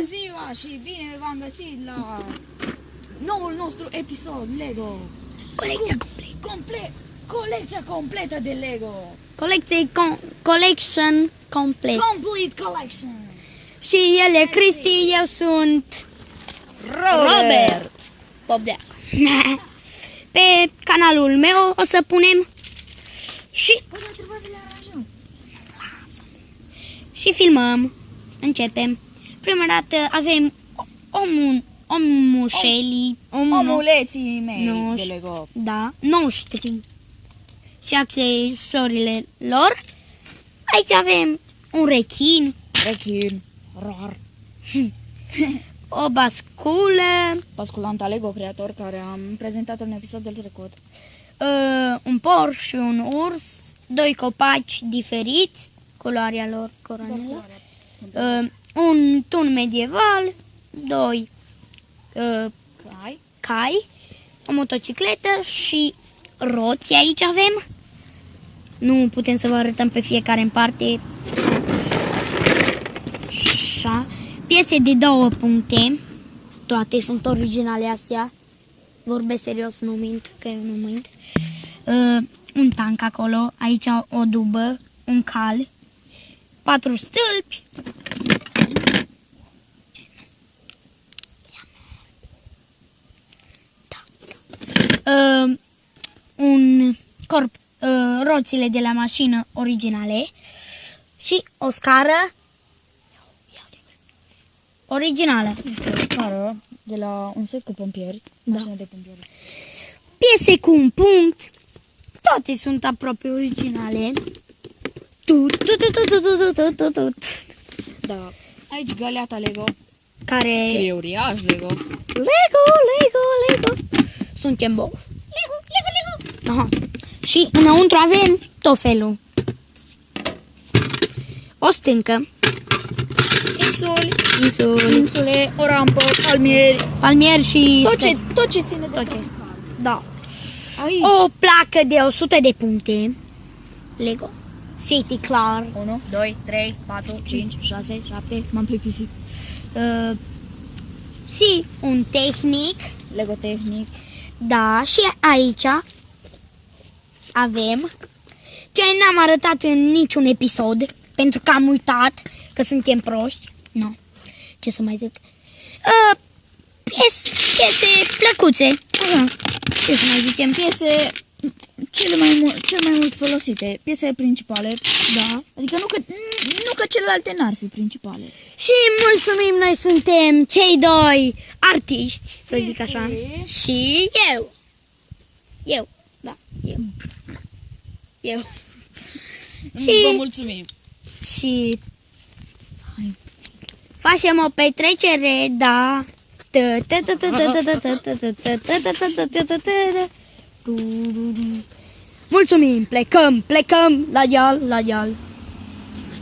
ziua și bine v-am găsit la noul nostru episod Lego. Colecția Colecția completă de Lego. Collection complet. Complete collection. Și el e Cristi, eu sunt Robert Bobdea. Pe canalul meu o să punem și Păi dar trebuie să le aranjăm. și filmăm. Începem. Prima dată avem Omuleții mei de noștri. Lego. Da, noștri și accesoriile lor. Aici avem un rechin, Rar. o basculă, Basculanta Lego creator care am prezentat în episodul trecut. un porc și un urs, doi copaci diferiți, culoarea lor, coroanelor, un tun medieval, doi cai, o motocicletă și roți aici avem. Nu putem să vă arătăm pe fiecare în parte. Așa. Piese de 2 puncte. Toate sunt originale astea. Vorbesc serios, nu mint, că eu nu mint. Un tank acolo, aici o dubă, un cal, 4 stâlpi. Un corp, roțile de la mașină originale și o scară originală. Este o scară de la un set cu pompieri. Mașină de pompieri. Piese cu un punct. Toate sunt aproape originale. Da. Aici găleata Lego. Care Scriuriaș Lego. Lego. Suntem Lego. Aha. Și înăuntru avem tot o stâncă, Insule, o rampă, palmieri și tot ce ține de tot ce. Da. Aici. O placă de 100 de puncte. Lego City, clar. 1, 2, 3, 4, 5, 6, 7. M-am plictisit. Și un tehnic. Lego tehnic. Da, și aici avem ce n-am arătat în niciun episod, pentru că am uitat că suntem proști. Nu. Ce să mai zic? Piese plăcuțe. Așa. Ce să mai zicem? Piese cel mai mult folosite. Piese principale. Da. Adică nu că celelalte n-ar fi principale. Și mulțumim, noi suntem cei doi artiști, să zic așa. Cristi. Și eu. Da, eu. Vă mulțumim. Și facem o petrecere, da. Mulțumim, plecăm la deal.